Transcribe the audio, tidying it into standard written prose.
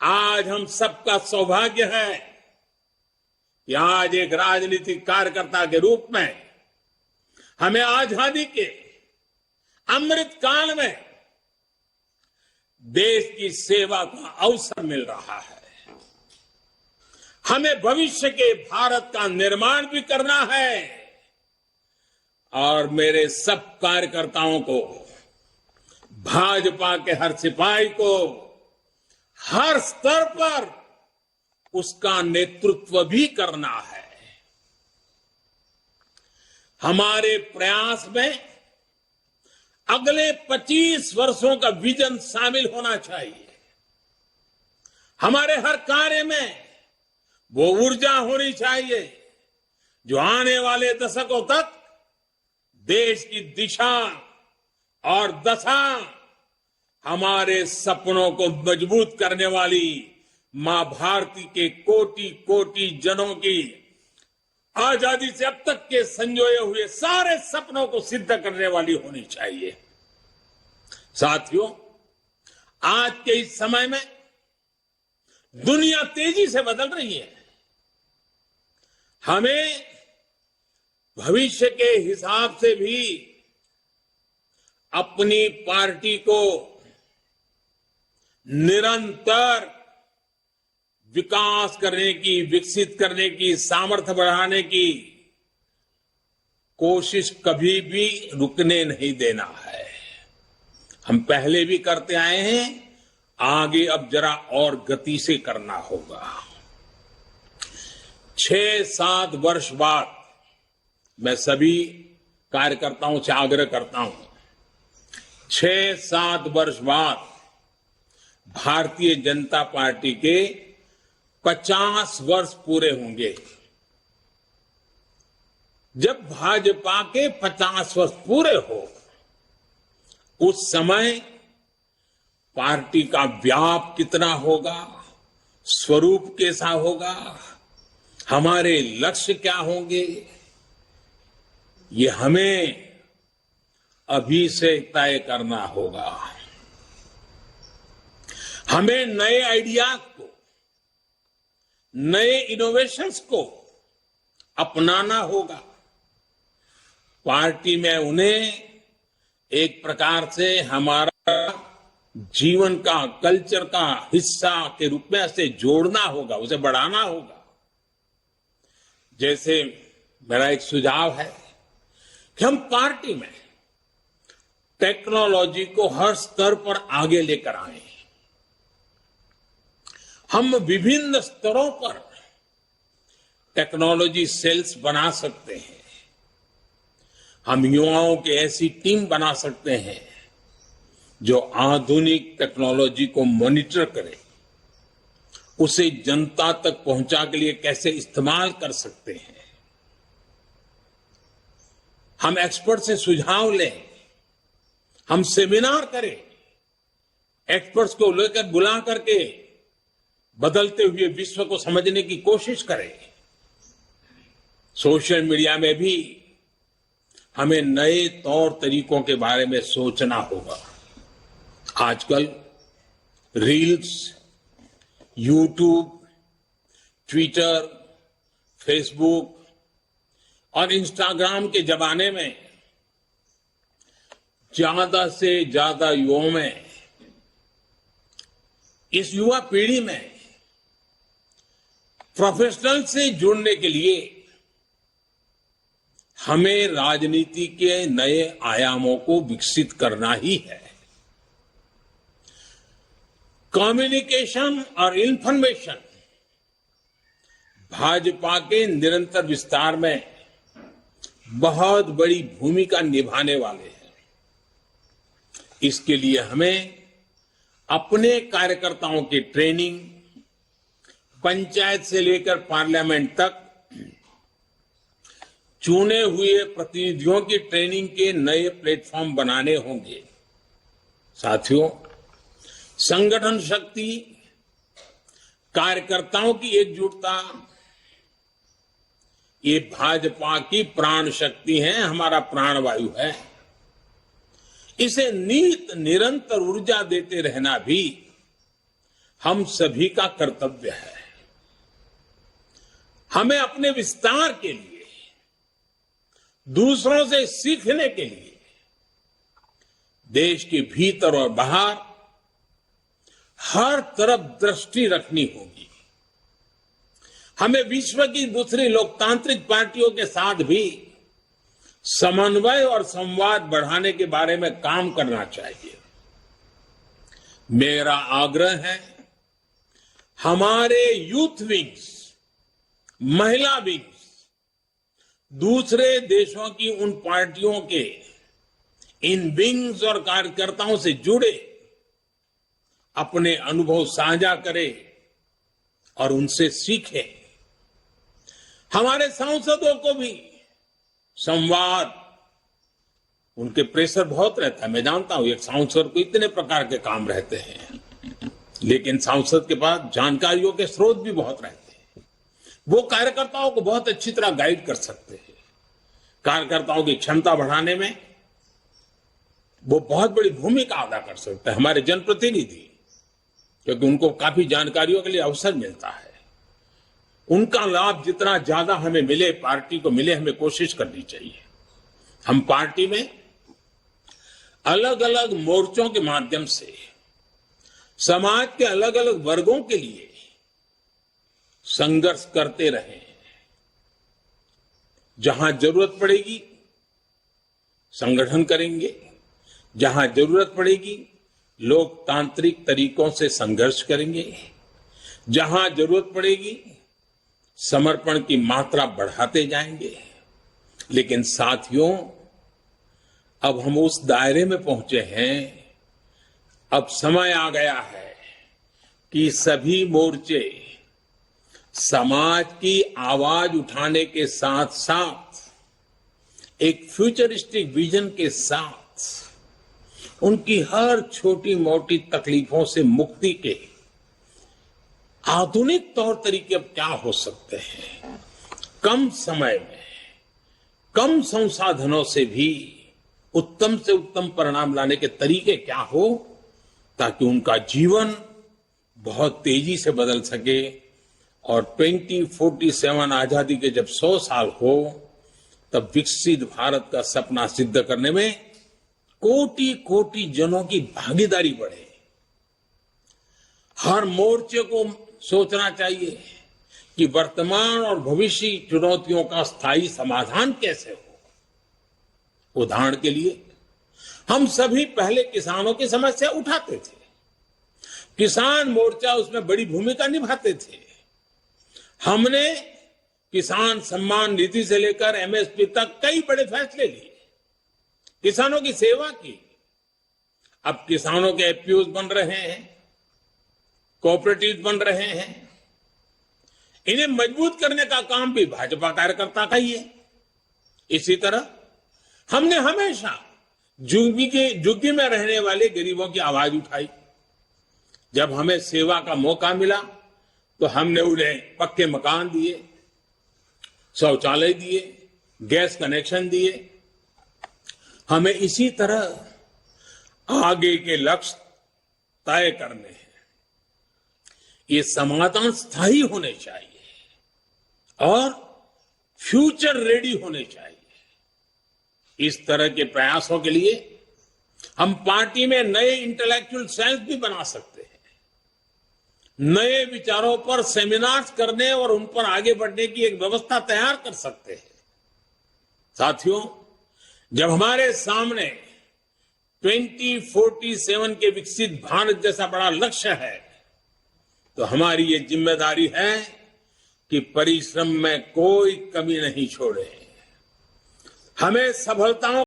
आज हम सबका सौभाग्य है कि आज एक राजनीतिक कार्यकर्ता के रूप में हमें आजादी के अमृत काल में देश की सेवा का अवसर मिल रहा है। हमें भविष्य के भारत का निर्माण भी करना है और मेरे सब कार्यकर्ताओं को, भाजपा के हर सिपाही को हर स्तर पर उसका नेतृत्व भी करना है। हमारे प्रयास में अगले 25 वर्षों का विजन शामिल होना चाहिए। हमारे हर कार्य में वो ऊर्जा होनी चाहिए जो आने वाले दशकों तक देश की दिशा और दशा, हमारे सपनों को मजबूत करने वाली मां भारती के कोटि कोटि जनों की आजादी से अब तक के संजोए हुए सारे सपनों को सिद्ध करने वाली होनी चाहिए। साथियों, आज के इस समय में दुनिया तेजी से बदल रही है। हमें भविष्य के हिसाब से भी अपनी पार्टी को निरंतर विकास करने की, विकसित करने की, सामर्थ्य बढ़ाने की कोशिश कभी भी रुकने नहीं देना है। हम पहले भी करते आए हैं, आगे अब जरा और गति से करना होगा। 6-7 वर्ष बाद मैं सभी कार्यकर्ताओं से आग्रह करता हूं, 6-7 वर्ष बाद भारतीय जनता पार्टी के 50 वर्ष पूरे होंगे। जब भाजपा के 50 वर्ष पूरे हो, उस समय पार्टी का व्याप कितना होगा, स्वरूप कैसा होगा, हमारे लक्ष्य क्या होंगे, ये हमें अभी से तय करना होगा। हमें नए आइडियाज को, नए इनोवेशंस को अपनाना होगा। पार्टी में उन्हें एक प्रकार से हमारा जीवन का, कल्चर का हिस्सा के रूप में ऐसे जोड़ना होगा, उसे बढ़ाना होगा। जैसे मेरा एक सुझाव है कि हम पार्टी में टेक्नोलॉजी को हर स्तर पर आगे लेकर आए। हम विभिन्न स्तरों पर टेक्नोलॉजी सेल्स बना सकते हैं। हम युवाओं की ऐसी टीम बना सकते हैं जो आधुनिक टेक्नोलॉजी को मॉनिटर करे, उसे जनता तक पहुंचा के लिए कैसे इस्तेमाल कर सकते हैं। हम एक्सपर्ट से सुझाव लें, हम सेमिनार करें, एक्सपर्ट्स को लेकर बुला करके बदलते हुए विश्व को समझने की कोशिश करें। सोशल मीडिया में भी हमें नए तौर तरीकों के बारे में सोचना होगा। आजकल रील्स, यूट्यूब, ट्विटर, फेसबुक और इंस्टाग्राम के जमाने में ज्यादा से ज्यादा युवाओं में, इस युवा पीढ़ी में प्रोफेशनल से जुड़ने के लिए हमें राजनीति के नए आयामों को विकसित करना ही है। कम्युनिकेशन और इंफॉर्मेशन भाजपा के निरंतर विस्तार में बहुत बड़ी भूमिका निभाने वाले हैं। इसके लिए हमें अपने कार्यकर्ताओं की ट्रेनिंग, पंचायत से लेकर पार्लियामेंट तक चुने हुए प्रतिनिधियों की ट्रेनिंग के नए प्लेटफॉर्म बनाने होंगे। साथियों, संगठन शक्ति, कार्यकर्ताओं की एकजुटता, ये भाजपा की प्राण शक्ति है, हमारा प्राणवायु है। इसे निरंतर ऊर्जा देते रहना भी हम सभी का कर्तव्य है। हमें अपने विस्तार के लिए, दूसरों से सीखने के लिए देश के भीतर और बाहर हर तरफ दृष्टि रखनी होगी। हमें विश्व की दूसरी लोकतांत्रिक पार्टियों के साथ भी समन्वय और संवाद बढ़ाने के बारे में काम करना चाहिए। मेरा आग्रह है, हमारे यूथ विंग्स, महिला विंग्स दूसरे देशों की उन पार्टियों के इन विंग्स और कार्यकर्ताओं से जुड़े, अपने अनुभव साझा करें और उनसे सीखें। हमारे सांसदों को भी संवाद, उनके प्रेशर बहुत रहता है, मैं जानता हूं। एक सांसद को इतने प्रकार के काम रहते हैं, लेकिन सांसद के पास जानकारियों के स्रोत भी बहुत रहते हैं। वो कार्यकर्ताओं को बहुत अच्छी तरह गाइड कर सकते हैं। कार्यकर्ताओं की क्षमता बढ़ाने में वो बहुत बड़ी भूमिका अदा कर सकते हैं, हमारे जनप्रतिनिधि, क्योंकि उनको काफी जानकारियों के लिए अवसर मिलता है। उनका लाभ जितना ज्यादा हमें मिले, पार्टी को मिले, हमें कोशिश करनी चाहिए। हम पार्टी में अलग अलग मोर्चों के माध्यम से समाज के अलग अलग वर्गों के लिए संघर्ष करते रहे। जहां जरूरत पड़ेगी संगठन करेंगे, जहां जरूरत पड़ेगी लोकतांत्रिक तरीकों से संघर्ष करेंगे, जहां जरूरत पड़ेगी समर्पण की मात्रा बढ़ाते जाएंगे। लेकिन साथियों, अब हम उस दायरे में पहुंचे हैं, अब समय आ गया है कि सभी मोर्चे समाज की आवाज उठाने के साथ साथ एक फ्यूचरिस्टिक विजन के साथ उनकी हर छोटी मोटी तकलीफों से मुक्ति के आधुनिक तौर तरीके अब क्या हो सकते हैं, कम समय में कम संसाधनों से भी उत्तम से उत्तम परिणाम लाने के तरीके क्या हो, ताकि उनका जीवन बहुत तेजी से बदल सके और 2047 आजादी के जब 100 साल हो, तब विकसित भारत का सपना सिद्ध करने में कोटि कोटि जनों की भागीदारी बढ़े। हर मोर्चे को सोचना चाहिए कि वर्तमान और भविष्य चुनौतियों का स्थायी समाधान कैसे हो। उदाहरण के लिए, हम सभी पहले किसानों की समस्या उठाते थे, किसान मोर्चा उसमें बड़ी भूमिका निभाते थे। हमने किसान सम्मान निधि से लेकर एमएसपी तक कई बड़े फैसले लिए, किसानों की सेवा की। अब किसानों के एफपीओज बन रहे हैं, कोऑपरेटिव बन रहे हैं। इन्हें मजबूत करने का काम भी भाजपा कार्यकर्ता का ही है। इसी तरह हमने हमेशा झुग्गी में रहने वाले गरीबों की आवाज उठाई। जब हमें सेवा का मौका मिला तो हमने उन्हें पक्के मकान दिए, शौचालय दिए, गैस कनेक्शन दिए। हमें इसी तरह आगे के लक्ष्य तय करने हैं। ये समाधान स्थायी होने चाहिए और फ्यूचर रेडी होने चाहिए। इस तरह के प्रयासों के लिए हम पार्टी में नए इंटेलेक्चुअल सेल्स भी बना सकते हैं, नए विचारों पर सेमिनार्स करने और उन पर आगे बढ़ने की एक व्यवस्था तैयार कर सकते हैं। साथियों, जब हमारे सामने 2047 के विकसित भारत जैसा बड़ा लक्ष्य है, तो हमारी ये जिम्मेदारी है कि परिश्रम में कोई कमी नहीं छोड़े। हमें सफलताओं